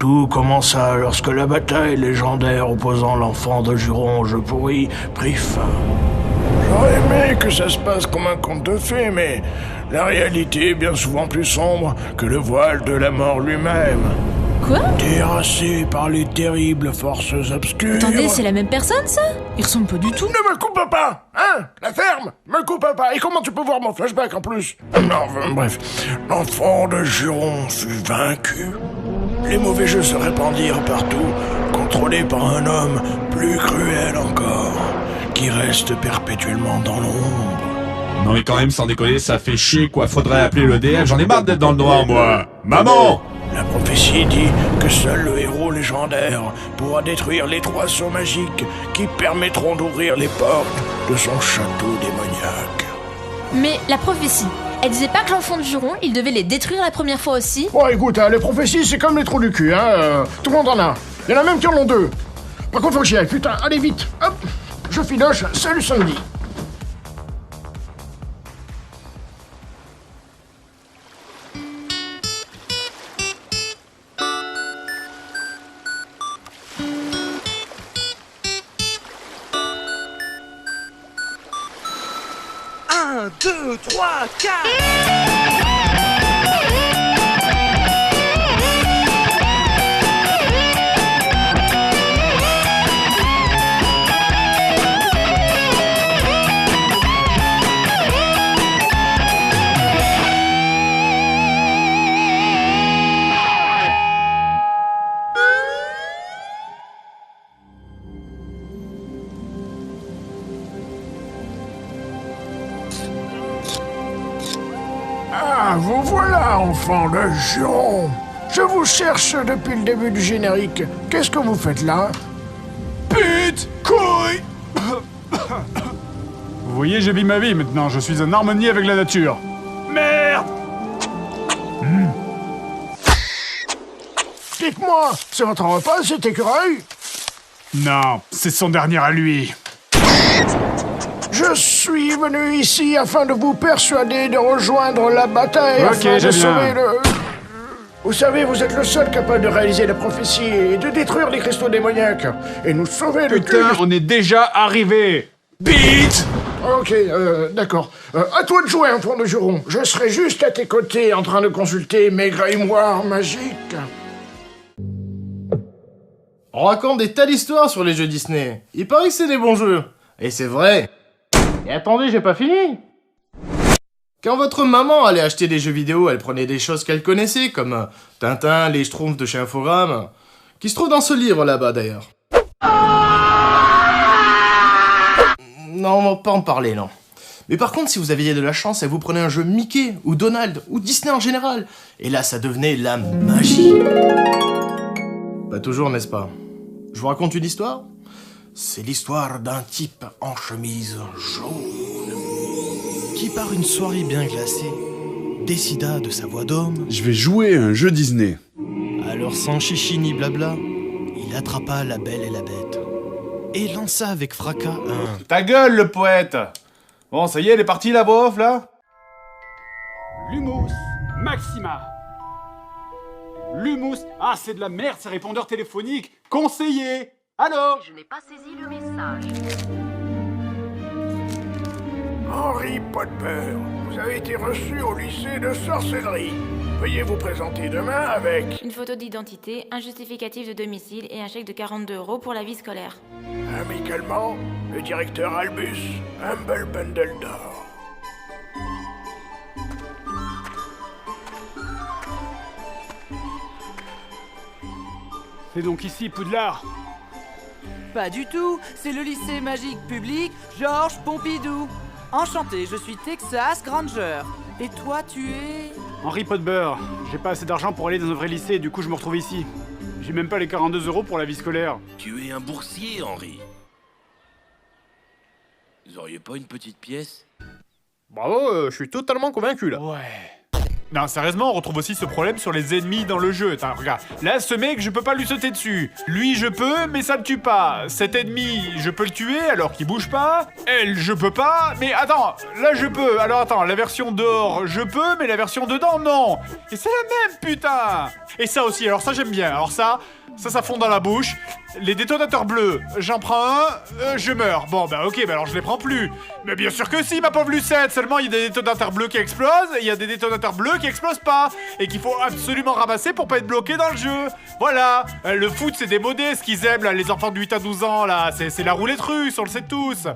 Tout commença lorsque la bataille légendaire opposant l'enfant de Juron au jeu pourri prit fin. J'aurais aimé que ça se passe comme un conte de fées, mais la réalité est bien souvent plus sombre que le voile de la mort lui-même. Quoi? Terrassé par les terribles forces obscures... Attendez, c'est la même personne, ça? Il ressemble pas du tout. Ne me coupe pas, hein? La ferme! Me coupe pas! Et comment tu peux voir mon flashback en plus? Non, bref. L'enfant de Juron fut vaincu. Les mauvais jeux se répandirent partout, contrôlés par un homme plus cruel encore, qui reste perpétuellement dans l'ombre. Non mais quand même, sans déconner, ça fait chier quoi, faudrait appeler le DF, j'en ai marre d'être dans le noir moi. Maman! La prophétie dit que seul le héros légendaire pourra détruire les 3 sauts magiques qui permettront d'ouvrir les portes de son château démoniaque. Mais la prophétie, elle disait pas que l'enfant de Juron, il devait les détruire la première fois aussi? Bon écoute, les prophéties c'est comme les trous du cul, tout le monde en a. Il y en a même qui en ont 2. Par contre faut que j'y aille, putain, allez vite, hop, je filoche, salut samedi. Un, 2, 3, 4. Ah, vous voilà, enfant de Juron. Je vous cherche depuis le début du générique. Qu'est-ce que vous faites là? Pute! Couille! Vous voyez, j'ai vu ma vie maintenant, je suis en harmonie avec la nature. Merde! Dites-moi, c'est votre repas, cet écureuil? Non, c'est son dernier à lui. Je suis venu ici afin de vous persuader de rejoindre la bataille afin de j'ai sauver bien. le... Vous savez, vous êtes le seul capable de réaliser la prophétie et de détruire les cristaux démoniaques et nous sauver le cul. Putain, on est déjà arrivé. Bite! Ok, d'accord. À toi de jouer, enfant de Juron. Je serai juste à tes côtés en train de consulter mes grimoires magiques. On raconte des tas d'histoires sur les jeux Disney. Il paraît que c'est des bons jeux. Et c'est vrai. Et attendez, j'ai pas fini. Quand votre maman allait acheter des jeux vidéo, elle prenait des choses qu'elle connaissait, comme Tintin, les Schtroumpfs de chez Infogrames, qui se trouvent dans ce livre là-bas d'ailleurs. Non, on va pas en parler, non. Mais par contre, si vous aviez de la chance, elle vous prenait un jeu Mickey, ou Donald, ou Disney en général. Et là, ça devenait la magie. Pas toujours, n'est-ce pas? Je vous raconte une histoire? C'est l'histoire d'un type en chemise jaune qui, par une soirée bien glacée, décida de sa voix d'homme. Je vais jouer à un jeu Disney. Alors, sans chichi ni blabla, il attrapa la Belle et la Bête et lança avec fracas un... Ta gueule, le poète! Bon, ça y est, elle est partie, la voix off, là? Lumos Maxima. Lumos... Ah, c'est de la merde, ces répondeurs téléphoniques. Conseiller. Allô? Je n'ai pas saisi le message. Harry Potter, vous avez été reçu au lycée de sorcellerie. Veuillez vous présenter demain avec... Une photo d'identité, un justificatif de domicile et un chèque de 42 € pour la vie scolaire. Amicalement, le directeur Albus, Humble Bundle d'or. C'est donc ici, Poudlard. Pas du tout, c'est le lycée magique public Georges Pompidou. Enchanté, je suis Texas Granger. Et toi, tu es... Henry Potter. J'ai pas assez d'argent pour aller dans un vrai lycée, du coup je me retrouve ici. J'ai même pas les 42 € pour la vie scolaire. Tu es un boursier, Henri. Vous auriez pas une petite pièce? Bravo, je suis totalement convaincu là. Ouais. Non, sérieusement, on retrouve aussi ce problème sur les ennemis dans le jeu. Attends, regarde. Là, ce mec, je peux pas lui sauter dessus. Lui, je peux, mais ça me tue pas. Cet ennemi, je peux le tuer alors qu'il bouge pas. Elle, je peux pas. Mais attends, là, je peux. Alors attends, la version dehors, je peux, mais la version dedans, non. Et c'est la même, putain. Et ça aussi, alors ça, j'aime bien. Alors ça fond dans la bouche. Les détonateurs bleus, j'en prends un, je meurs. Bon, bah ok, bah alors je les prends plus. Mais bien sûr que si, ma pauvre Lucette. Seulement, il y a des détonateurs bleus qui explosent, et il y a des détonateurs bleus qui explosent pas. Et qu'il faut absolument ramasser pour pas être bloqué dans le jeu. Voilà. Le foot, c'est démodé, ce qu'ils aiment, là, les enfants de 8 à 12 ans, là. C'est la roulette russe, on le sait tous.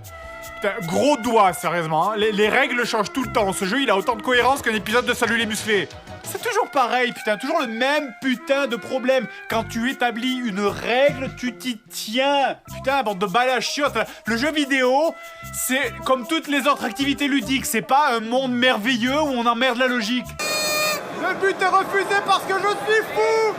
Putain, gros doigt, sérieusement. Hein. Les règles changent tout le temps. Ce jeu, il a autant de cohérence qu'un épisode de Salut les musclés. C'est toujours pareil, putain, toujours le même putain de problème. Quand tu établis une règle, tu t'y tiens. Putain, bande de balles chiottes. Le jeu vidéo, c'est comme toutes les autres activités ludiques. C'est pas un monde merveilleux où on emmerde la logique. Le but est refusé parce que je suis fou.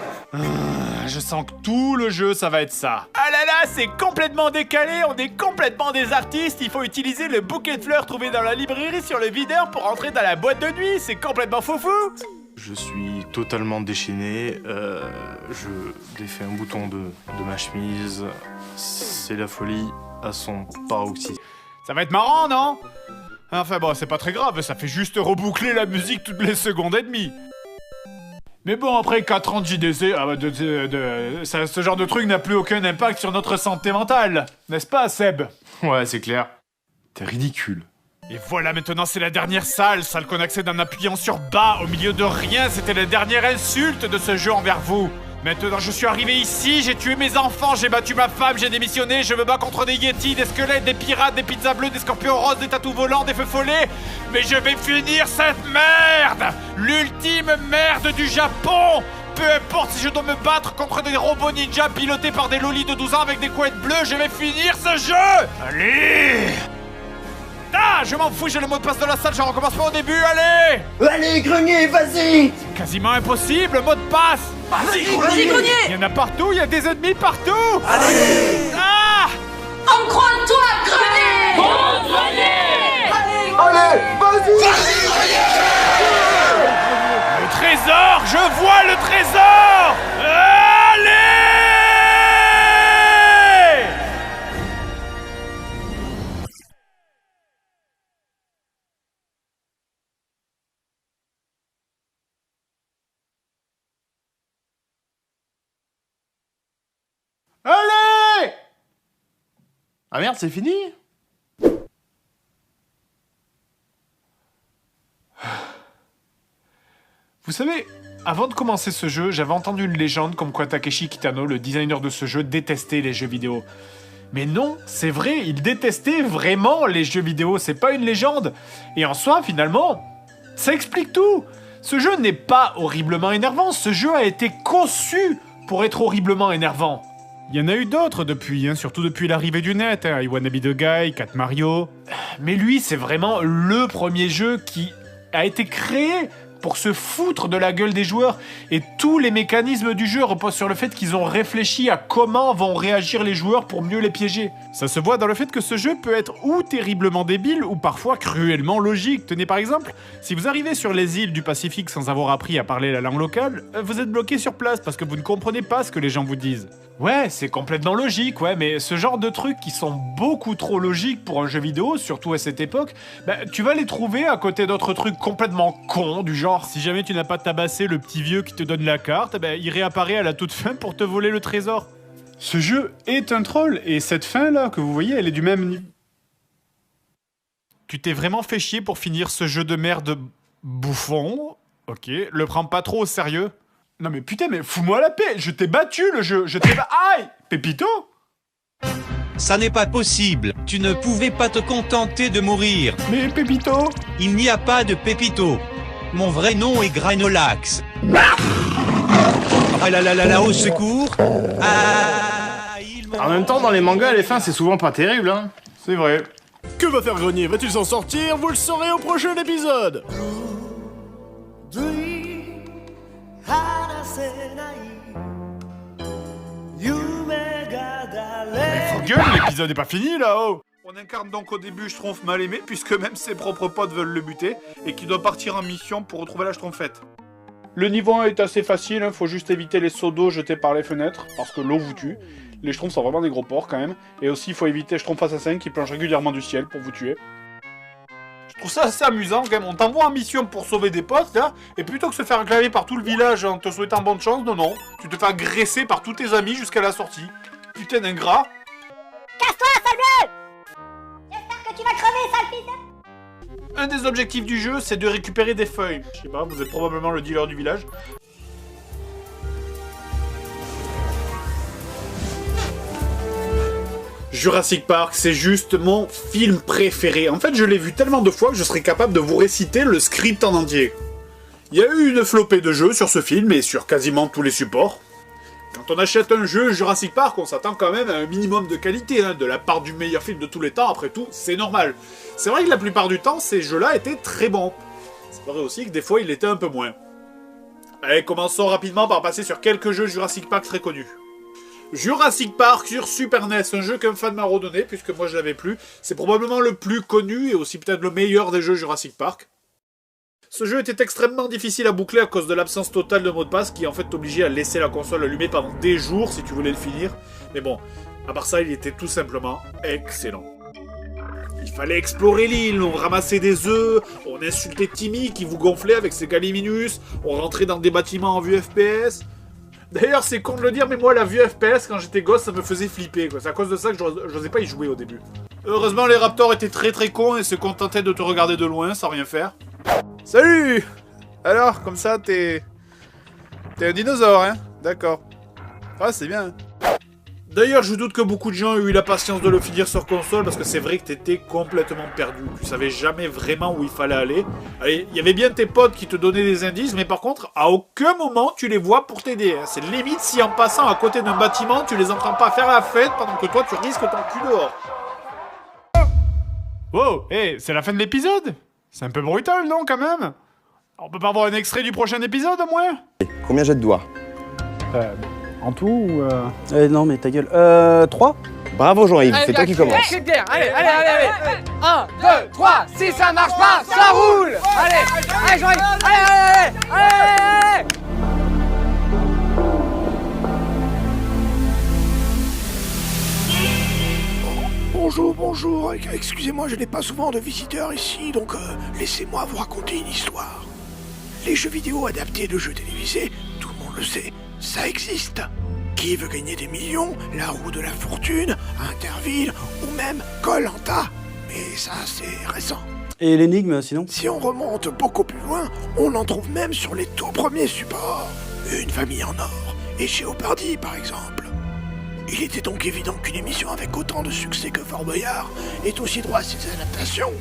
Je sens que tout le jeu, ça va être ça. Ah là là, c'est complètement décalé, on est complètement des artistes. Il faut utiliser le bouquet de fleurs trouvé dans la librairie sur le videur pour entrer dans la boîte de nuit. C'est complètement foufou. Je suis totalement déchaîné, je défais un bouton de ma chemise, c'est la folie à son paroxysme. Ça va être marrant, non? Enfin bon, c'est pas très grave, ça fait juste reboucler la musique toutes les secondes et demie. Mais bon, après 4 ans de JDC, ce genre de truc n'a plus aucun impact sur notre santé mentale, n'est-ce pas, Seb? Ouais, c'est clair. T'es ridicule. Et voilà, maintenant c'est la dernière salle qu'on accède en appuyant sur bas, au milieu de rien, c'était la dernière insulte de ce jeu envers vous. Maintenant je suis arrivé ici, j'ai tué mes enfants, j'ai battu ma femme, j'ai démissionné, je me bats contre des yétis, des squelettes, des pirates, des pizzas bleues, des scorpions roses, des tatous volants, des feux follets. Mais je vais finir cette merde! L'ultime merde du Japon! Peu importe si je dois me battre contre des robots ninja pilotés par des lolis de 12 ans avec des couettes bleues, je vais finir ce jeu! Allez! Ah, je m'en fous, j'ai le mot de passe de la salle, je recommence pas au début, allez! Allez, Grenier, vas-y! C'est quasiment impossible, le mot de passe! Vas-y, Grenier! Il y en a partout, il y a des ennemis partout! Allez! Ah! On croit en toi, Grenier! Bon, Grenier! Allez, vas-y! Le trésor! Je vois le trésor! Allez! Allez! Ah merde, c'est fini? Vous savez, avant de commencer ce jeu, j'avais entendu une légende comme quoi Takeshi Kitano, le designer de ce jeu, détestait les jeux vidéo. Mais non, c'est vrai, il détestait vraiment les jeux vidéo, c'est pas une légende. Et en soi, finalement, ça explique tout. Ce jeu n'est pas horriblement énervant, ce jeu a été conçu pour être horriblement énervant. Il y en a eu d'autres depuis, surtout depuis l'arrivée du net, I Wanna Be The Guy, Cat Mario. Mais lui, c'est vraiment le premier jeu qui a été créé pour se foutre de la gueule des joueurs. Et tous les mécanismes du jeu reposent sur le fait qu'ils ont réfléchi à comment vont réagir les joueurs pour mieux les piéger. Ça se voit dans le fait que ce jeu peut être ou terriblement débile, ou parfois cruellement logique. Tenez par exemple, si vous arrivez sur les îles du Pacifique sans avoir appris à parler la langue locale, vous êtes bloqué sur place parce que vous ne comprenez pas ce que les gens vous disent. Ouais, c'est complètement logique, ouais, mais ce genre de trucs qui sont beaucoup trop logiques pour un jeu vidéo, surtout à cette époque, tu vas les trouver à côté d'autres trucs complètement cons, du genre, si jamais tu n'as pas tabassé le petit vieux qui te donne la carte, il réapparaît à la toute fin pour te voler le trésor. Ce jeu est un troll, et cette fin-là, que vous voyez, elle est du même niveau. Tu t'es vraiment fait chier pour finir ce jeu de merde bouffon? Ok, le prends pas trop au sérieux. Non mais putain, mais fous-moi la paix, je t'ai battu le jeu, Aïe! Pépito? Ça n'est pas possible, tu ne pouvais pas te contenter de mourir. Mais Pépito? Il n'y a pas de Pépito. Mon vrai nom est Granolax. Ah là là là là, au secours. En même temps, dans les mangas, les fins, c'est souvent pas terrible, hein. C'est vrai. Que va faire Grenier? Va-t-il s'en sortir? Vous le saurez au prochain épisode. Mais faut gueule, l'épisode est pas fini là-haut. On incarne donc au début Schtroumpf mal aimé, puisque même ses propres potes veulent le buter, et qui doit partir en mission pour retrouver la Schtroumpfette. Le niveau 1 est assez facile, hein, faut juste éviter les seaux d'eau jetés par les fenêtres, parce que l'eau vous tue. Les schtroumpfs sont vraiment des gros porcs quand même. Et aussi, il faut éviter les schtroumpfs assassins qui plongent régulièrement du ciel pour vous tuer. Je trouve ça assez amusant quand même. On t'envoie en mission pour sauver des potes, là, et plutôt que se faire acclamer par tout le village en te souhaitant bonne chance, non, tu te fais agresser par tous tes amis jusqu'à la sortie. Putain d'ingrat. Casse-toi, sale bleu! J'espère que tu vas crever, sale fils de... Un des objectifs du jeu, c'est de récupérer des feuilles. Je sais pas, vous êtes probablement le dealer du village. Jurassic Park, c'est juste mon film préféré. En fait, je l'ai vu tellement de fois que je serais capable de vous réciter le script en entier. Il y a eu une flopée de jeux sur ce film et sur quasiment tous les supports. Quand on achète un jeu Jurassic Park, on s'attend quand même à un minimum de qualité, hein, de la part du meilleur film de tous les temps, après tout, c'est normal. C'est vrai que la plupart du temps, ces jeux-là étaient très bons. C'est vrai aussi que des fois, il était un peu moins. Allez, commençons rapidement par passer sur quelques jeux Jurassic Park très connus. Jurassic Park sur Super NES, un jeu qu'un fan m'a redonné, puisque moi je l'avais plus. C'est probablement le plus connu et aussi peut-être le meilleur des jeux Jurassic Park. Ce jeu était extrêmement difficile à boucler à cause de l'absence totale de mot de passe qui en fait t'obligeait à laisser la console allumée pendant des jours si tu voulais le finir. Mais bon, à part ça, il était tout simplement excellent. Il fallait explorer l'île, on ramassait des œufs, on insultait Timmy qui vous gonflait avec ses galiminus, on rentrait dans des bâtiments en vue FPS. D'ailleurs, c'est con de le dire, mais moi, la vue FPS, quand j'étais gosse, ça me faisait flipper, quoi. C'est à cause de ça que j'osais pas y jouer au début. Heureusement, les Raptors étaient très très cons et se contentaient de te regarder de loin, sans rien faire. Salut! Alors, comme ça, t'es un dinosaure, hein? D'accord. Ah, c'est bien. D'ailleurs, je doute que beaucoup de gens aient eu la patience de le finir sur console, parce que c'est vrai que t'étais complètement perdu. Tu savais jamais vraiment où il fallait aller. Allez, il y avait bien tes potes qui te donnaient des indices, mais par contre, à aucun moment tu les vois pour t'aider. Hein. C'est limite si en passant à côté d'un bâtiment, tu les entends pas faire la fête pendant que toi tu risques ton cul dehors. Wow, hey, c'est la fin de l'épisode? C'est un peu brutal, non, quand même? On peut pas avoir un extrait du prochain épisode, au moins? Combien j'ai de doigts? En tout ou Non, mais ta gueule. 3? Bravo, Jean-Yves, c'est toi qui commence. C'est bien, allez. 1, 2, 3, si ça marche pas, ça roule. Allez, Jean-Yves, allez. Bonjour, excusez-moi, je n'ai pas souvent de visiteurs ici, donc laissez-moi vous raconter une histoire. Les jeux vidéo adaptés de jeux télévisés, tout le monde le sait, ça existe. Qui veut gagner des millions? La roue de la fortune, Interville ou même Koh-Lanta. Mais ça, c'est récent. Et l'énigme, sinon? Si on remonte beaucoup plus loin, on en trouve même sur les tout premiers supports. Une famille en or, et Jeopardy par exemple. Il était donc évident qu'une émission avec autant de succès que Fort Boyard ait aussi droit à ses adaptations.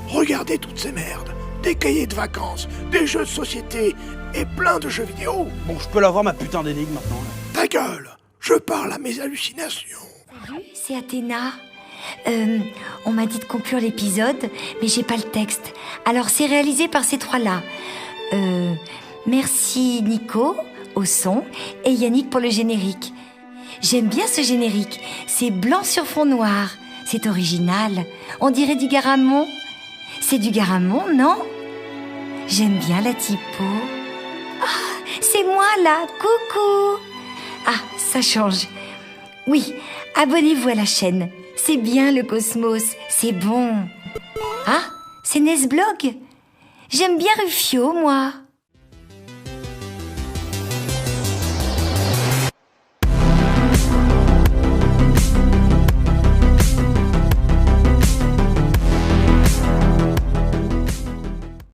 Regardez toutes ces merdes. Des cahiers de vacances, des jeux de société et plein de jeux vidéo. Bon, je peux l'avoir ma putain d'énigme maintenant, là. Ta gueule, je parle à mes hallucinations. Salut, c'est Athéna. On m'a dit de conclure l'épisode, mais j'ai pas le texte. Alors c'est réalisé par ces trois-là. Merci Nico, au son, et Yannick pour le générique. J'aime bien ce générique, c'est blanc sur fond noir. C'est original, on dirait du Garamond. C'est du Garamond, non? J'aime bien la typo. Ah, c'est moi là, coucou. Ah, ça change. Oui, abonnez-vous à la chaîne. C'est bien le cosmos, c'est bon. Ah, c'est Nesblog. J'aime bien Rufio, moi.